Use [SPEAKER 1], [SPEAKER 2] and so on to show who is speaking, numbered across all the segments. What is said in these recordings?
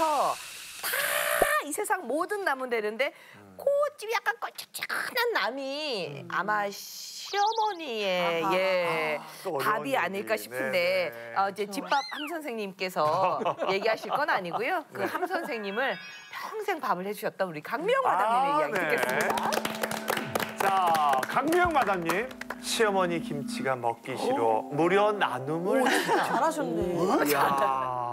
[SPEAKER 1] 나서 다 이 세상 모든 나무 되는데 꽃집이 약간 껄쭉한 남이 아마 시어머니의 밥이 아닐까 싶은데 이제 집밥 함 선생님께서 얘기하실 건 아니고요. 그 함 선생님을 평생 밥을 해주셨던 우리 강미영 마담님의 이야기 듣겠습니다.
[SPEAKER 2] 자, 강미영 마담님. 시어머니 김치가 먹기 싫어. 무려 나눔을.
[SPEAKER 3] 잘하셨네.
[SPEAKER 2] 이야.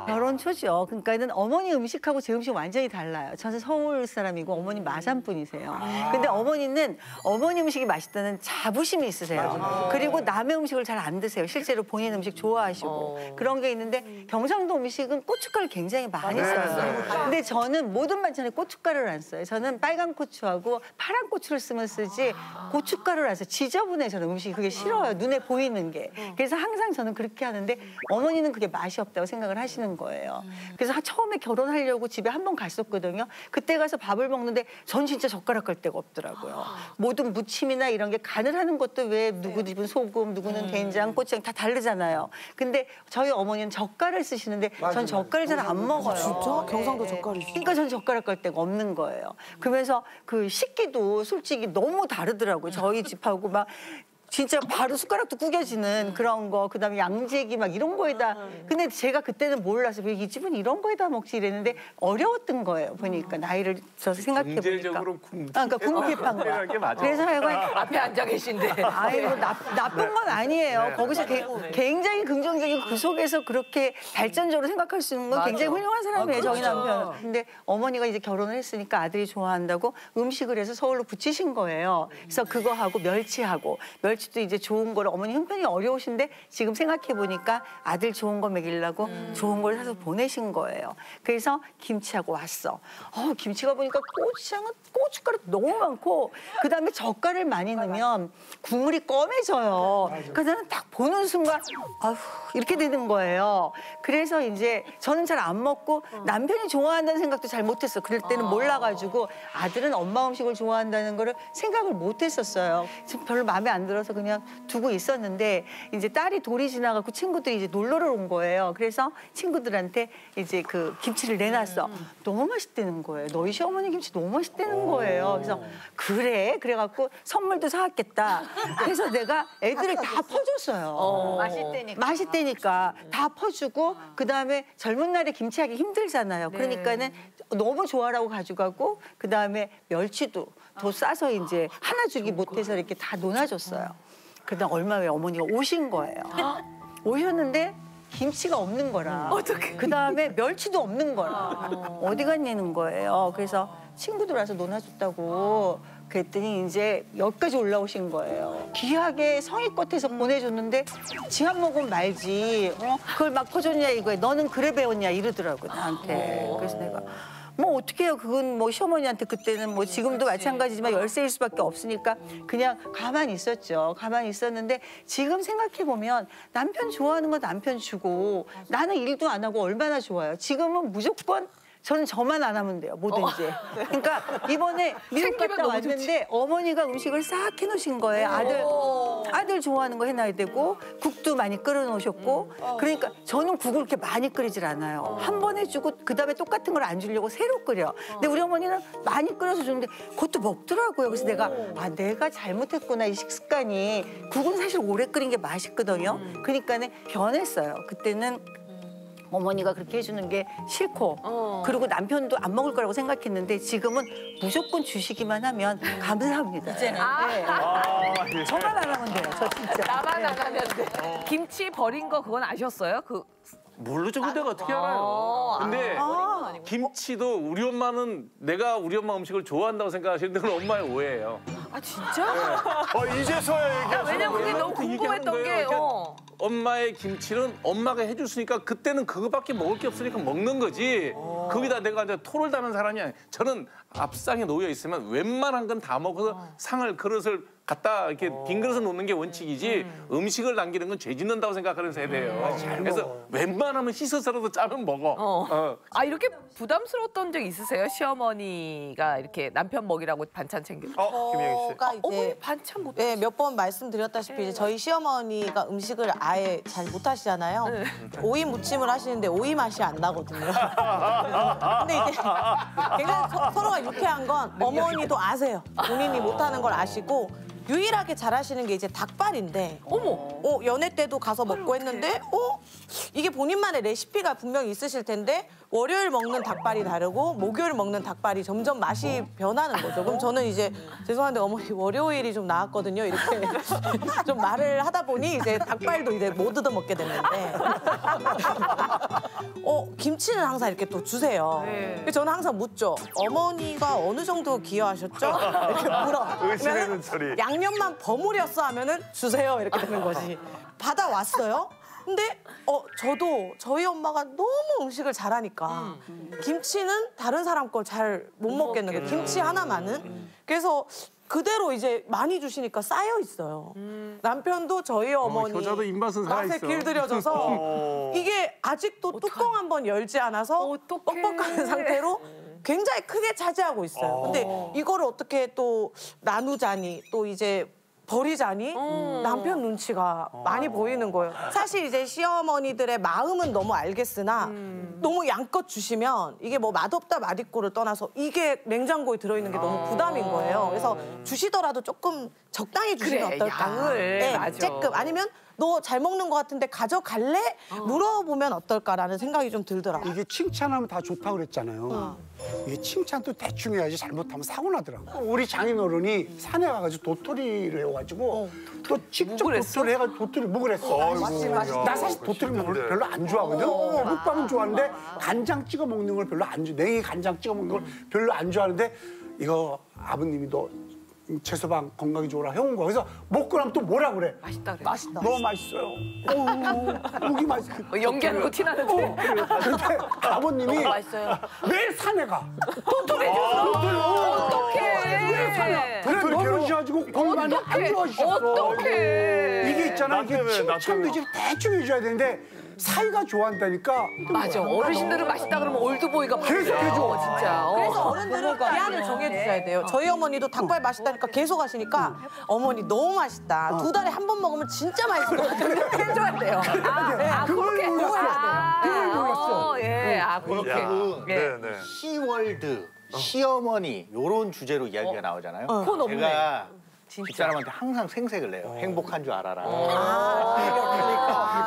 [SPEAKER 4] 결혼 초죠. 그러니까는 어머니 음식하고 제 음식 완전히 달라요. 저는 서울 사람이고 어머니 마산 분이세요. 근데 어머니는 어머니 음식이 맛있다는 자부심이 있으세요. 그리고 남의 음식을 잘 안 드세요. 실제로 본인 음식 좋아하시고 그런 게 있는데 경상도 음식은 고춧가루 굉장히 많이 써요. 근데 저는 모든 반찬에 고춧가루를 안 써요. 저는 빨간 고추하고 파란 고추를 쓰면 쓰지 고춧가루를 안 써요. 지저분해 저는 음식이 그게 싫어요. 눈에 보이는 게. 그래서 항상 저는 그렇게 하는데 어머니는 그게 맛이 없다고 생각을 하시는 거예요. 그래서 처음에 결혼하려고 집에 한 번 갔었거든요. 그때 가서 밥을 먹는데 전 진짜 젓가락 갈 데가 없더라고요. 모든 무침이나 이런 게 간을 하는 것도 왜 누구 집은 소금, 누구는 된장, 고추장 다 다르잖아요. 근데 저희 어머니는 젓갈을 쓰시는데 전 젓갈을 잘 안 먹어요.
[SPEAKER 3] 진짜? 경상도 젓갈이.
[SPEAKER 4] 그러니까 전 젓가락 갈 데가 없는 거예요. 그러면서 그 식기도 솔직히 너무 다르더라고요. 저희 집하고 막 진짜 바로 숟가락도 구겨지는 그런 거, 그다음에 양재기 막 이런 거에다. 근데 제가 그때는 몰라서 왜 이 집은 이런 거에다 먹지 이랬는데 어려웠던 거예요. 보니까 나이를 들어서 생각해 보니까.
[SPEAKER 5] 경제적으로
[SPEAKER 4] 그러니까 궁핍한 거야. 그래서 하여간
[SPEAKER 1] 앞에 앉아 계신데.
[SPEAKER 4] 아니 뭐 나쁜 건 아니에요. 거기서 굉장히 긍정적인 그 속에서 그렇게 발전적으로 생각할 수 있는 건 굉장히 훌륭한 사람이에요. 저희 남편은. 근데 어머니가 이제 결혼을 했으니까 아들이 좋아한다고 음식을 해서 서울로 붙이신 거예요. 그래서 그거 하고 멸치하고 멸치도 이제 좋은 거를 어머니 형편이 어려우신데 지금 생각해 보니까 아들 좋은 거 먹이려고 좋은 걸 사서 보내신 거예요. 그래서 김치하고 왔어. 김치가 보니까 고추장은 고춧가루 너무 많고 그다음에 젓갈을 많이 넣으면 국물이 검해져요. 그래서 나는 딱 보는 순간 아휴 이렇게 되는 거예요. 그래서 이제 저는 잘 안 먹고 남편이 좋아한다는 생각도 잘 못했어. 그럴 때는 몰라가지고 아들은 엄마 음식을 좋아한다는 거를 생각을 못했었어요. 지금 별로 마음에 안 들어서 그냥 두고 있었는데 이제 딸이 돌이 지나가고 친구들이 이제 놀러를 온 거예요. 그래서 친구들한테 이제 그 김치를 내놨어. 너무 맛있다는 거예요. 너희 시어머니 김치 너무 맛있다는 거예요. 그래서 그래갖고 선물도 사왔겠다. 그래서 내가 애들을 다 퍼줬어요. 맛있다니까 다 퍼주고 그다음에 젊은 날에 김치하기 힘들잖아요. 그러니까는 너무 좋아라고 가져가고 그다음에 멸치도 더 싸서 이제 하나 주기 못해서 이렇게 다 논아줬어요. 그러다 얼마 후에 어머니가 오신 거예요. 오셨는데 김치가 없는 거라. 그다음에 멸치도 없는 거라. 어디 갔냐는 거예요. 그래서 친구들 와서 논아줬다고 그랬더니 이제 여기까지 올라오신 거예요. 귀하게 성의껏 해서 보내줬는데 지 한 모금 말지. 그걸 막 퍼줬냐 이거에 너는 그래 배웠냐 이러더라고요 나한테. 그래서 내가 뭐 어떻게 해요. 그건 뭐 시어머니한테 그때는 뭐 지금도 마찬가지지만 열세일 수밖에 없으니까 그냥 가만히 있었죠. 가만히 있었는데 지금 생각해보면 남편 좋아하는 거 남편 주고 나는 일도 안 하고 얼마나 좋아요. 지금은 무조건 저는 저만 안 하면 돼요. 뭐든지. 그러니까 이번에 미국 갔다 왔는데 어머니가 음식을 싹 해놓으신 거예요. 아들 좋아하는 거 해놔야 되고 국도 많이 끓여놓으셨고 그러니까 저는 국을 그렇게 많이 끓이질 않아요. 한 번 해주고 그다음에 똑같은 걸 안 주려고 새로 끓여. 근데 우리 어머니는 많이 끓여서 주는데 그것도 먹더라고요. 그래서 내가 잘못했구나 이 식습관이. 국은 사실 오래 끓인 게 맛있거든요. 그러니까는 변했어요. 그때는 어머니가 그렇게 해주는 게 싫고 그리고 남편도 안 먹을 거라고 생각했는데 지금은 무조건 주시기만 하면 감사합니다.
[SPEAKER 1] 이제는.
[SPEAKER 2] 예.
[SPEAKER 4] 저만 안 하면 돼요. 저 진짜.
[SPEAKER 1] 나만 안 하면 돼. 김치 버린 거 그건 아셨어요?
[SPEAKER 5] 모르죠. 근데 어떻게 알아요? 근데 김치도 우리 엄마는 내가 우리 엄마 음식을 좋아한다고 생각하시는데 그건 엄마의 오해예요.
[SPEAKER 1] 아 진짜?
[SPEAKER 2] 이제서야 얘기하시는
[SPEAKER 1] 왜냐면 그게 너무 궁금했던 게
[SPEAKER 5] 엄마의 김치는 엄마가 해줬으니까 그때는 그거밖에 먹을 게 없으니까 먹는 거지. 거기다 내가 이제 토를 다는 사람이 아니에요. 저는 앞상에 놓여 있으면 웬만한 건 다 먹어서 상을 그릇을 갖다 이렇게 빈 그릇을 놓는 게 원칙이지 음식을 남기는 건 죄 짓는다고 생각하는 세대예요. 그래서 웬만하면 씻어서라도 짜면 먹어.
[SPEAKER 1] 아 이렇게 부담스러웠던 적 있으세요? 시어머니가 이렇게 남편 먹이라고 반찬 챙겨.
[SPEAKER 2] 김혜경 씨.
[SPEAKER 3] 저가
[SPEAKER 1] 어머니
[SPEAKER 3] 이제
[SPEAKER 1] 반찬 못.
[SPEAKER 3] 네, 몇 번 말씀드렸다시피 이제 저희 시어머니가 음식을 아예 잘 못하시잖아요. 오이 무침을 하시는데 오이 맛이 안 나거든요. 근데 이제 굉장히 서로가 유쾌한 건 어머니도 아세요. 본인이 못하는 걸 아시고 유일하게 잘하시는 게 이제 닭발인데
[SPEAKER 1] 어머.
[SPEAKER 3] 연애 때도 가서 먹고 했는데 이게 본인만의 레시피가 분명히 있으실 텐데 월요일 먹는 닭발이 다르고 목요일 먹는 닭발이 점점 맛이 변하는 거죠. 그럼 저는 이제 죄송한데 어머니 월요일이 좀 나았거든요. 이렇게 좀 말을 하다 보니 이제 닭발도 이제 못 얻어 먹게 됐는데 김치는 항상 이렇게 또 주세요. 그래서 저는 항상 묻죠. 어머니가 어느 정도 기여하셨죠? 이렇게 물어.
[SPEAKER 2] 의심하는 소리.
[SPEAKER 3] 양념만 버무렸어 하면은 주세요 이렇게 되는 거지. 받아왔어요. 근데 저도 저희 엄마가 너무 음식을 잘하니까 김치는 다른 사람 걸 잘 못 먹겠는 거예요. 김치 하나만은. 그래서 그대로 이제 많이 주시니까 쌓여 있어요. 남편도 저희 어머니
[SPEAKER 5] 효자도 입맛은
[SPEAKER 3] 맛에
[SPEAKER 5] 살아있어.
[SPEAKER 3] 길들여져서 이게 아직도 뚜껑 한번 열지 않아서 뻑뻑한 상태로 굉장히 크게 차지하고 있어요. 근데 이거를 어떻게 또 나누자니 또 이제 버리자니 남편 눈치가 많이 보이는 거예요. 사실 이제 시어머니들의 마음은 너무 알겠으나 너무 양껏 주시면 이게 뭐 맛없다 맛있고를 떠나서 이게 냉장고에 들어있는 게 너무 부담인 거예요. 그래서 주시더라도 조금 적당히 주시면
[SPEAKER 1] 그래,
[SPEAKER 3] 어떨까.
[SPEAKER 1] 양을, 맞아.
[SPEAKER 3] 쬐끔 아니면 너 잘 먹는 것 같은데 가져갈래? 물어보면 어떨까라는 생각이 좀 들더라고요.
[SPEAKER 6] 이게 칭찬하면 다 좋다고 그랬잖아요. 이게 칭찬도 대충 해야지 잘못하면 사고 나더라고. 우리 장인어른이 산에 가가지고 도토리를 해가지고 또 직접 도토리 해가지고 도토리 묵을 했어. 나 사실 도토리 별로 안 좋아하거든. 묵밥은 좋아하는데 간장 찍어 먹는 걸 별로 안 좋아. 냉이 간장 찍어 먹는 걸 별로 안 좋아하는데 이거 아버님이 너 채소방 건강이 좋으라 해온 거야. 그래서 먹고 나면 또 뭐라 그래?
[SPEAKER 1] 맛있다 그래.
[SPEAKER 3] 맛있다.
[SPEAKER 6] 너무 맛있어요. 목이 맛있어.
[SPEAKER 1] 연기하는 거 티나는데.
[SPEAKER 6] 근데 아버님이
[SPEAKER 3] 맛있어요.
[SPEAKER 6] 매일 산에 가.
[SPEAKER 1] 도토리 해줘서. 어떡해.
[SPEAKER 6] 그래 너무 싫어가지고 건강이 안 좋아지셨어.
[SPEAKER 1] 어떡해.
[SPEAKER 6] 이게 있잖아. 이게
[SPEAKER 2] 때문에, 나
[SPEAKER 6] 칭찬도
[SPEAKER 2] 때문에.
[SPEAKER 6] 이제 대충 해줘야 되는데 사이가 좋아한다니까.
[SPEAKER 1] 맞아. 어르신들은 맛있다 그러면 올드보이가
[SPEAKER 6] 계속
[SPEAKER 1] 바뀌어요.
[SPEAKER 6] 해줘.
[SPEAKER 1] 진짜.
[SPEAKER 3] 그래서 어른들은 기한을 정해주셔야 돼요. 저희 어머니도 닭발 맛있다니까 계속 하시니까 어머니 너무 맛있다. 2달에 한 번 먹으면 진짜 맛있을 것 같은데 해줘야 돼요.
[SPEAKER 6] 그걸
[SPEAKER 3] 그렇게
[SPEAKER 6] 몰랐어.
[SPEAKER 3] 해줘야 돼요.
[SPEAKER 6] 그걸 몰랐어.
[SPEAKER 1] 예, 그렇게.
[SPEAKER 2] 네네.
[SPEAKER 7] 시월드, 시어머니 요런 주제로 이야기가 나오잖아요.
[SPEAKER 1] 그건 없네.
[SPEAKER 7] 제가 집사람한테 항상 생색을 내요. 행복한 줄 알아라.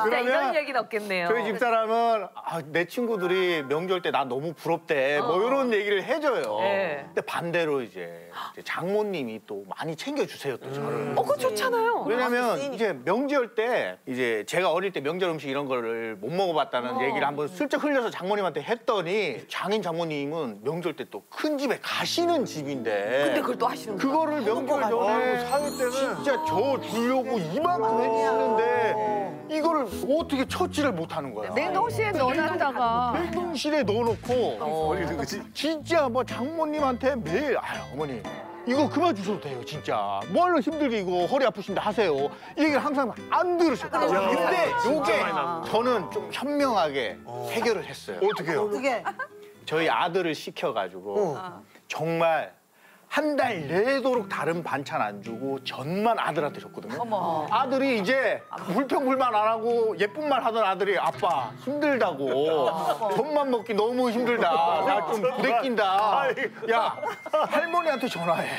[SPEAKER 1] 진짜 이런 얘기는 없겠네요.
[SPEAKER 7] 저희 집사람은 내 친구들이 명절 때 나 너무 부럽대. 뭐 이런 얘기를 해줘요.
[SPEAKER 1] 네.
[SPEAKER 7] 근데 반대로 이제 장모님이 또 많이 챙겨주세요. 또 저를.
[SPEAKER 1] 그거 좋잖아요.
[SPEAKER 7] 왜냐면 이제 명절 때 이제 제가 어릴 때 명절 음식 이런 거를 못 먹어봤다는 얘기를 한번 슬쩍 흘려서 장모님한테 했더니 장인 장모님은 명절 때 또 큰 집에 가시는 집인데
[SPEAKER 1] 근데 그걸 또 하시는 거야.
[SPEAKER 7] 그거를 명절 전에
[SPEAKER 2] 사위 때는
[SPEAKER 7] 진짜 저 주려고 이만큼 했는데 이거를 어떻게 처치를 못 하는 거야.
[SPEAKER 1] 냉동실에 넣어놨다가.
[SPEAKER 7] 냉동실에 넣어놓고 버리는 거지. 진짜 뭐 장모님한테 매일 어머니 이거 그만 주셔도 돼요 진짜. 뭘로 힘들게 이거 허리 아프신데 하세요. 이 얘기를 항상 안 들으셨거든요. 근데 요게 저는 좀 현명하게 해결을 했어요.
[SPEAKER 2] 어떻게요?
[SPEAKER 3] 그게
[SPEAKER 7] 저희 아들을 시켜가지고 정말 한 달 내도록 다른 반찬 안 주고 전만 아들한테 줬거든요. 아들이 이제 불평불만 안 하고 예쁜 말 하던 아들이 아빠 힘들다고 전만 먹기 너무 힘들다. 나 좀 부대낀다. 야 할머니한테 전화해.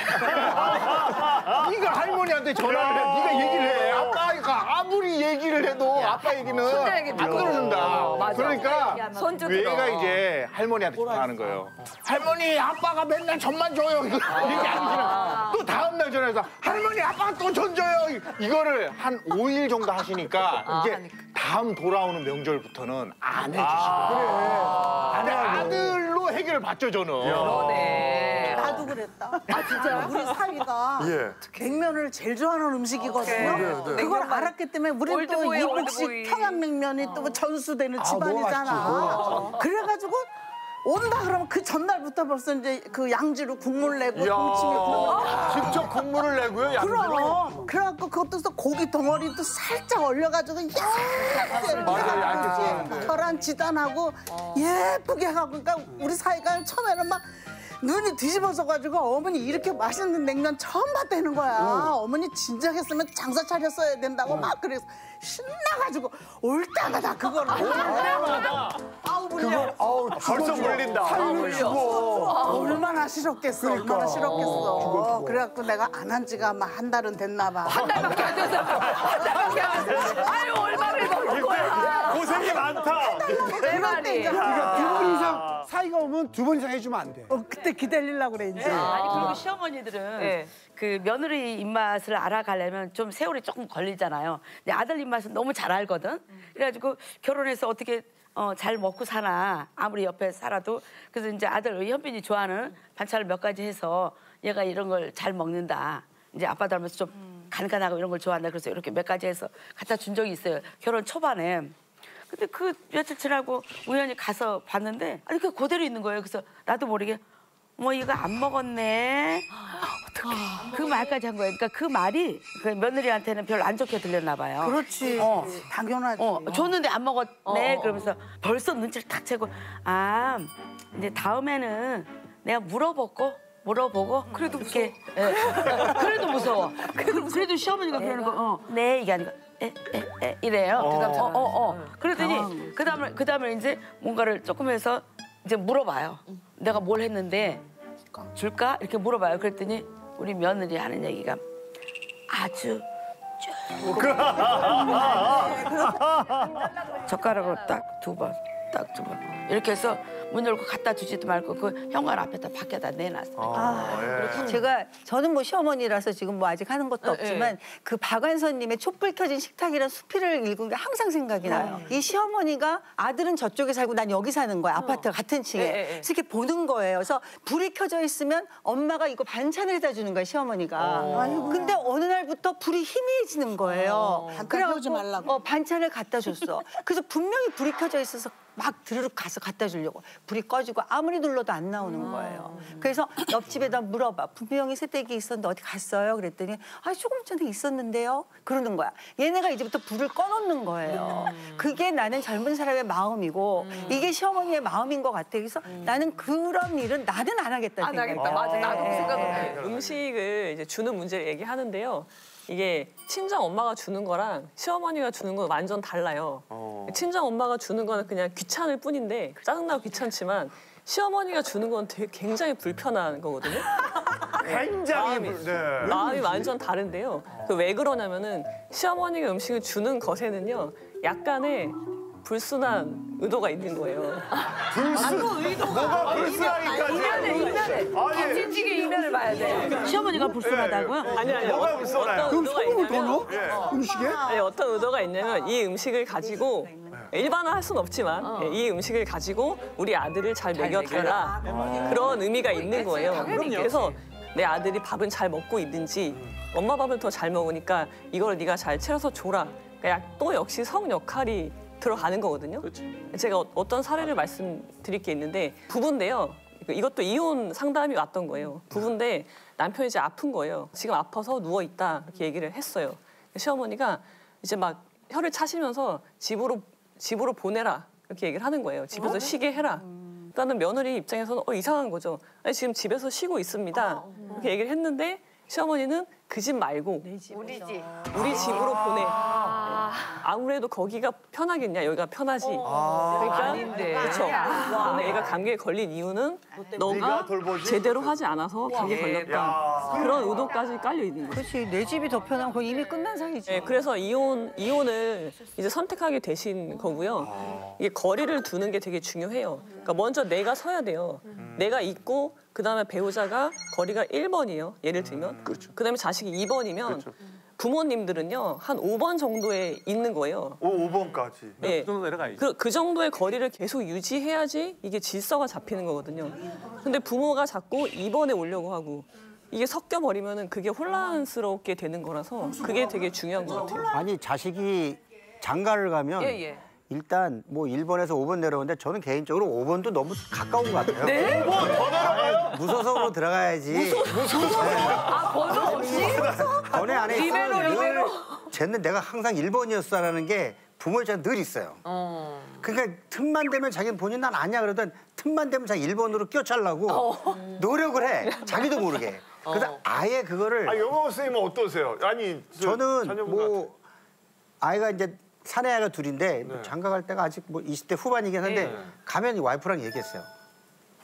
[SPEAKER 7] 네가 할머니한테 전화를 해. 네가 얘기를 해. 아빠가 아무리 얘기를 해도 아빠 얘기는
[SPEAKER 1] 손자 얘기
[SPEAKER 7] 안
[SPEAKER 1] 들어.
[SPEAKER 7] 들어준다.
[SPEAKER 1] 맞아.
[SPEAKER 7] 그러니까
[SPEAKER 1] 손주 들어.
[SPEAKER 7] 얘가 이제 할머니한테 전화하는 거예요. 할머니 아빠가 맨날 전만 줘요. 이거 얘기 안 하시나. 또 다음 날 전화해서 할머니 아빠가 또 전 줘요. 이거를 한 5일 정도 하시니까 이제 다음 돌아오는 명절부터는 안 해주시고 그래. 아들로 해결을 받죠 저는.
[SPEAKER 1] 그러네.
[SPEAKER 8] 나도 그랬다.
[SPEAKER 1] 아, 진짜요?
[SPEAKER 8] 우리 사위가
[SPEAKER 2] 예.
[SPEAKER 8] 냉면을 제일 좋아하는 음식이거든요. 그걸 알았기 때문에 우리 또
[SPEAKER 1] 올드보이,
[SPEAKER 8] 이북식
[SPEAKER 1] 올드보이.
[SPEAKER 8] 평양냉면이 또 전수되는
[SPEAKER 6] 너무
[SPEAKER 8] 집안이잖아.
[SPEAKER 6] 맛있지, 너무
[SPEAKER 8] 그래가지고 온다 그러면 그 전날부터 벌써 이제 그 양지로 국물 내고
[SPEAKER 2] 이야,
[SPEAKER 8] 동치미 국물
[SPEAKER 2] 직접 국물을 내고요, 양지로?
[SPEAKER 8] 그럼 그래갖고 그것도 또 고기 덩어리도 살짝 얼려가지고
[SPEAKER 2] 맞아요,
[SPEAKER 8] 계란 지단하고 예쁘게 하고 그러니까 우리 사이가 처음에는 막 눈이 뒤집어져가지고 어머니 이렇게 맛있는 냉면 처음 봤다는 거야. 어머니 진작했으면 장사 차렸어야 된다고 막 그래서 신나가지고 올 때마다 그거를 아우 물려.
[SPEAKER 2] 벌써 물린다.
[SPEAKER 6] 사유를 주고.
[SPEAKER 8] 얼마나 싫었겠어. 얼마나 싫었겠어. 그래갖고 내가 안 한 지가 아마 한 달은 됐나 봐.
[SPEAKER 1] 한 달밖에 안 됐어. 아유 얼마를 먹을 거야.
[SPEAKER 2] 고생이 많다.
[SPEAKER 1] 내 말이.
[SPEAKER 6] 그러니까 2번 이상 사이가 오면 2번 이상 해주면 안 돼.
[SPEAKER 8] 그때 기다리려고 그래 이제.
[SPEAKER 9] 아니 그리고 시어머니들은
[SPEAKER 1] 네.
[SPEAKER 9] 그 며느리 입맛을 알아가려면 좀 세월이 조금 걸리잖아요. 근데 아들 입맛은 너무 잘 알거든. 그래가지고 결혼해서 어떻게 잘 먹고 사나 아무리 옆에 살아도 그래서 이제 아들 현빈이 좋아하는 반찬을 몇 가지 해서 얘가 이런 걸 잘 먹는다. 이제 아빠 닮아서 좀 간간하고 이런 걸 좋아한다. 그래서 이렇게 몇 가지 해서 갖다 준 적이 있어요. 결혼 초반에. 근데 그 며칠 지나고 우연히 가서 봤는데 아니 그 그대로 있는 거예요. 그래서 나도 모르게 뭐 이거 안 먹었네. 어떡해. 그 말까지 한 거예요. 그러니까 그 말이 그 며느리한테는 별로 안 좋게 들렸나 봐요.
[SPEAKER 8] 그렇지. 당연하지.
[SPEAKER 9] 줬는데 안 먹었네. 그러면서 벌써 눈치를 탁 채고 아 이제 다음에는 내가 물어보고 그래도 이렇게 그래도 무서워. 그래도 시어머니가 그러는 거 네 이게 아니고 에 이래요. 그러더니 그다음에 이제 뭔가를 조금 해서 이제 물어봐요. 내가 뭘 했는데 줄까? 이렇게 물어봐요. 그랬더니 우리 며느리 하는 얘기가 아주 젓가락으로 딱 두 번 이렇게 해서 문 열고 갖다 주지도 말고 그 현관 앞에다 밖에다 내놨어요. 저는 뭐 시어머니라서 지금 뭐 아직 하는 것도 없지만 그 박완선님의 촛불 켜진 식탁이란 수필을 읽은 게 항상 생각이 나요. 이 시어머니가 아들은 저쪽에 살고 난 여기 사는 거야. 아파트 같은 층에. 그래서 이렇게 보는 거예요. 그래서 불이 켜져 있으면 엄마가 이거 반찬을 해다 주는 거야 시어머니가. 근데 어느 날부터 불이 희미해지는 거예요.
[SPEAKER 8] 태우지 말라고.
[SPEAKER 9] 반찬을 갖다 줬어. 그래서 분명히 불이 켜져 있어서 막 드르륵 가서 갖다 주려고 불이 꺼지고 아무리 눌러도 안 나오는 거예요. 그래서 옆집에다 물어봐. 분명히 새댁이 있었는데 어디 갔어요? 그랬더니 아 조금 전에 있었는데요. 그러는 거야. 얘네가 이제부터 불을 꺼놓는 거예요. 그게 나는 젊은 사람의 마음이고 이게 시어머니의 마음인 것 같아. 그래서 나는 그런 일은 나는 안 하겠다
[SPEAKER 1] 안
[SPEAKER 9] 생각해요.
[SPEAKER 1] 하겠다. 맞아. 나도 그 생각을 해.
[SPEAKER 10] 음식을 이제 주는 문제를 얘기하는데요. 이게 친정 엄마가 주는 거랑 시어머니가 주는 건 완전 달라요. 친정 엄마가 주는 거는 그냥 귀찮을 뿐인데 짜증나고 귀찮지만 시어머니가 주는 건 되게 굉장히 불편한 거거든요.
[SPEAKER 2] 굉장히
[SPEAKER 10] 마음이 완전 다른데요. 그 왜 그러냐면은 시어머니가 음식을 주는 것에는요 약간의 불순한 의도가 있는 거예요.
[SPEAKER 2] 뭐가 불순하기까지?
[SPEAKER 1] 이면에 김치찌개 이면을 봐야 돼.
[SPEAKER 9] 시어머니가 불순하다고요?
[SPEAKER 10] 아니요.
[SPEAKER 2] 뭐가 불순해요?
[SPEAKER 6] 그럼 소금을 더 넣어? 음식에?
[SPEAKER 10] 아니, 어떤 의도가 있냐면 이 음식을 가지고 일반화할 수는 없지만 이 음식을 가지고 우리 아들을 잘 먹여달라 그런 의미가 있는 거예요. 그래서 내 아들이 밥은 잘 먹고 있는지 엄마 밥을 더 잘 먹으니까 이걸 네가 잘 채워서 줘라. 그러니까 또 역시 성 역할이 들어가는 거거든요.
[SPEAKER 5] 그렇지.
[SPEAKER 10] 제가 어떤 사례를 말씀드릴 게 있는데 부부인데요. 이것도 이혼 상담이 왔던 거예요. 부부인데 남편이 이제 아픈 거예요. 지금 아파서 누워 있다 이렇게 얘기를 했어요. 시어머니가 이제 막 혀를 차시면서 집으로 보내라 이렇게 얘기를 하는 거예요. 집에서 쉬게 해라. 그러니까는 며느리 입장에서는 이상한 거죠. 아니, 지금 집에서 쉬고 있습니다. 이렇게 얘기를 했는데 시어머니는 그 집 말고 우리 집으로 보내. 아무래도 거기가 편하겠냐, 여기가 편하지. 그러니까
[SPEAKER 1] 아닌데.
[SPEAKER 10] 그렇죠. 근데 애가 감기에 걸린 이유는 너가 제대로 하지 않아서 감기에 걸렸다. 그런 의도까지 깔려 있는 거죠.
[SPEAKER 9] 그렇지. 내 집이 더 편하고 거의 이미 끝난 사이지.
[SPEAKER 10] 네, 그래서 이혼을 이제 선택하게 되신 거고요. 이게 거리를 두는 게 되게 중요해요. 그러니까 먼저 내가 서야 돼요. 내가 있고 그다음에 배우자가 거리가 1번이에요. 예를 들면. 그다음에 자식이 2번이면 부모님들은요. 한 5번 정도에 있는 거예요.
[SPEAKER 2] 5번까지.
[SPEAKER 10] 네.
[SPEAKER 5] 그 정도 내려가야지.
[SPEAKER 10] 그 정도의 거리를 계속 유지해야지 이게 질서가 잡히는 거거든요. 근데 부모가 자꾸 2번에 오려고 하고 이게 섞여버리면은 그게 혼란스럽게 되는 거라서 그게 되게 중요한 것 같아요.
[SPEAKER 11] 아니 자식이 장가를 가면
[SPEAKER 1] 예.
[SPEAKER 11] 일단 뭐 1번에서 5번 내려오는데 저는 개인적으로 5번도 너무 가까운 것 같아요.
[SPEAKER 1] 네?
[SPEAKER 2] 5번 더 내려가요?
[SPEAKER 11] 무소속으로 들어가야지.
[SPEAKER 2] 무소속?
[SPEAKER 1] 아, 번호 없이?
[SPEAKER 11] 번외 안에
[SPEAKER 1] 리베로,
[SPEAKER 11] 있으면
[SPEAKER 1] 리베로.
[SPEAKER 11] 쟤는 내가 항상 1번이었어라는 게 부모 입장에 늘 있어요. 그러니까 틈만 되면 자기는 본인 난 아니야 그러던 틈만 되면 자기 1번으로 껴차려고 노력을 해. 자기도 모르게. 그래서 아예 그거를.
[SPEAKER 2] 아, 영어 선생님은 어떠세요? 아니,
[SPEAKER 11] 저는 뭐 아이가 이제 사내아이가 둘인데
[SPEAKER 2] 네.
[SPEAKER 11] 장가 갈 때가 아직 뭐 20대 후반이긴 한데
[SPEAKER 2] 네.
[SPEAKER 11] 가면 와이프랑 얘기했어요.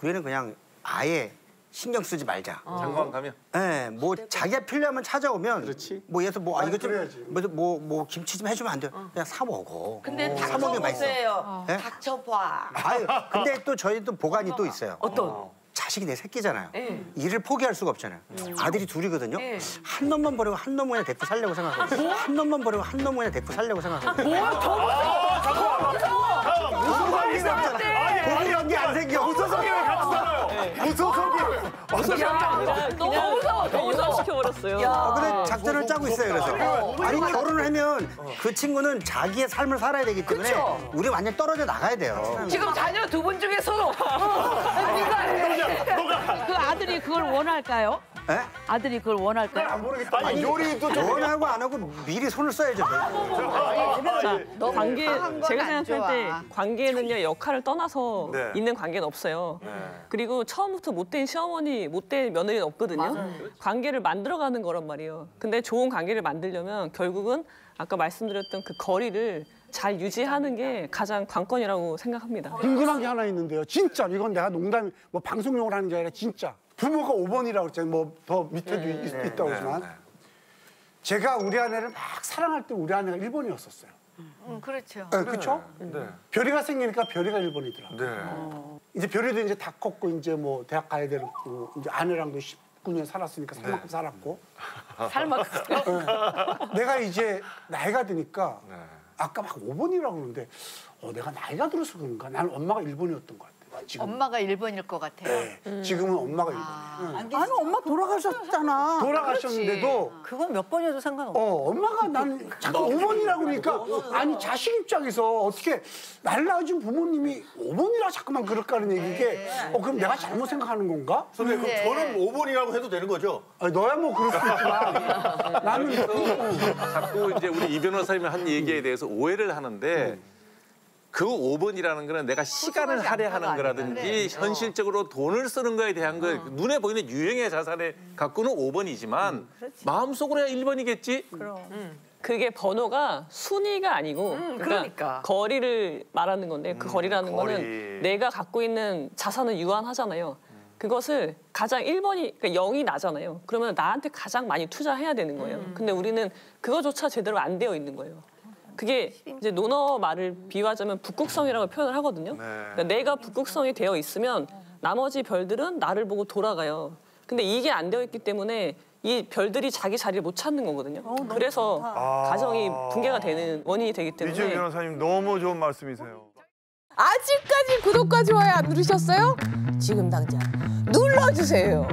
[SPEAKER 11] 우리는 그냥 아예 신경 쓰지 말자.
[SPEAKER 5] 장관 가면?
[SPEAKER 11] 네, 뭐 자기가 필요하면 찾아오면
[SPEAKER 5] 그렇지.
[SPEAKER 11] 뭐 예서 뭐 이것
[SPEAKER 6] 그래야지.
[SPEAKER 11] 좀뭐 김치 좀 해주면 안 돼. 그냥 사 먹어.
[SPEAKER 1] 근데
[SPEAKER 11] 사 먹는 게 맛있어.
[SPEAKER 1] 닥쳐보세요.
[SPEAKER 11] 네?
[SPEAKER 1] 닥쳐봐.
[SPEAKER 11] 아유, 근데 또 저희 또 보관이 또 있어요.
[SPEAKER 1] 어떤?
[SPEAKER 11] 자식이 내 새끼잖아요.
[SPEAKER 1] 네.
[SPEAKER 11] 일을 포기할 수가 없잖아요. 아들이 둘이거든요.
[SPEAKER 1] 네.
[SPEAKER 11] 한 놈만 버리고 한 놈 그냥 데리고 살려고 생각하고 한 놈만 버리고 한 놈 그냥 데리고 살려고 생각하고
[SPEAKER 2] 무소속이
[SPEAKER 11] 고민한 게 안 생겨.
[SPEAKER 2] 무소속이 왜 같이 살아요? 무소속이
[SPEAKER 1] 너무 무서워. 너무 무서워.
[SPEAKER 10] 시켜버렸어요.
[SPEAKER 11] 근데 작전을 짜고 있어요. 그래서 아니 결혼을 하면 그 친구는 자기의 삶을 살아야 되기 때문에
[SPEAKER 1] 그쵸.
[SPEAKER 11] 우리 완전 떨어져 나가야 돼요.
[SPEAKER 1] 지금 자녀 두 분 중에 서로 네가 해.
[SPEAKER 9] 그 아들이 그걸 원할까요?
[SPEAKER 11] 에?
[SPEAKER 9] 아들이 그걸 원할까요?
[SPEAKER 2] 안 모르겠다. 아니, 요리도 좀.
[SPEAKER 11] 원하고 안 하고 미리 손을 써야죠.
[SPEAKER 10] 관계
[SPEAKER 8] 강한 건
[SPEAKER 10] 제가
[SPEAKER 8] 안
[SPEAKER 10] 생각할 때
[SPEAKER 8] 좋아.
[SPEAKER 10] 관계는요 역할을 떠나서
[SPEAKER 2] 네.
[SPEAKER 10] 있는 관계는 없어요. 그리고 처음부터 못된 시어머니, 못된 며느리는 없거든요. 관계를 만들어가는 거란 말이에요. 근데 좋은 관계를 만들려면 결국은 아까 말씀드렸던 그 거리를 잘 유지하는 게 가장 관건이라고 생각합니다.
[SPEAKER 6] 궁금한 게 하나 있는데요. 진짜 이건 내가 농담, 뭐 방송용으로 하는 게 아니라 진짜. 부모가 5번이라고 그랬잖아요. 뭐 더 밑에도 있다고 하지만. 제가 우리 아내를 막 사랑할 때 우리 아내가 1번이었었어요.
[SPEAKER 8] 그렇죠.
[SPEAKER 6] 네, 그렇죠?
[SPEAKER 2] 네.
[SPEAKER 6] 별이가 생기니까 별이가 1번이더라고요.
[SPEAKER 2] 네.
[SPEAKER 6] 이제 별이도 이제 다 컸고 이제 뭐 대학 가야 되고 이제 아내랑도 19년 살았으니까 살 만큼 살았고.
[SPEAKER 1] 살만큼.
[SPEAKER 6] 내가 이제 나이가 드니까 아까 막 5번이라고 그러는데 내가 나이가 들어서 그런가? 나는 엄마가 1번이었던 것 같아. 지금.
[SPEAKER 8] 엄마가 1번일 것 같아요.
[SPEAKER 6] 네, 지금은 엄마가 1번이에요.
[SPEAKER 8] 아니 엄마 돌아가셨잖아.
[SPEAKER 6] 돌아가셨는데도
[SPEAKER 4] 그건 몇 번이어도 상관없어.
[SPEAKER 6] 엄마가 난 자꾸 5번이라고 그러니까 아니 자식 입장에서 어떻게 나를 낳아준 부모님이 5번이라 자꾸만 그럴까 하는 얘기게 그럼 내가 잘못 생각하는 건가?
[SPEAKER 7] 선생님 그럼 저는 5번이라고 해도 되는 거죠?
[SPEAKER 6] 아니, 너야 뭐 그럴 수 있지만 나는
[SPEAKER 5] 자꾸 이제 우리 이 변호사님이 한 얘기에 대해서 오해를 하는데 그 5번이라는 거는 내가 시간을 할애하는 거라든지 현실적으로 돈을 쓰는 거에 대한 거 눈에 보이는 유형의 자산에 갖고는 5번이지만 마음속으로야 1번이겠지?
[SPEAKER 10] 그게 번호가 순위가 아니고
[SPEAKER 1] 그러니까.
[SPEAKER 10] 거리를 말하는 건데 그 거리라는
[SPEAKER 2] 거리.
[SPEAKER 10] 거는 내가 갖고 있는 자산은 유한하잖아요. 그것을 가장 1번이 그러니까 0이 나잖아요. 그러면 나한테 가장 많이 투자해야 되는 거예요. 근데 우리는 그거조차 제대로 안 되어 있는 거예요. 그게 이제 논어 말을 비유하자면 북극성이라고 표현을 하거든요. 그러니까 내가 북극성이 되어 있으면 나머지 별들은 나를 보고 돌아가요. 근데 이게 안 되어 있기 때문에 이 별들이 자기 자리를 못 찾는 거거든요. 그래서 가정이 붕괴가 되는 원인이 되기 때문에
[SPEAKER 2] 이지은 변호사님 너무 좋은 말씀이세요.
[SPEAKER 12] 아직까지 구독과 좋아요 안 누르셨어요? 지금 당장 눌러주세요.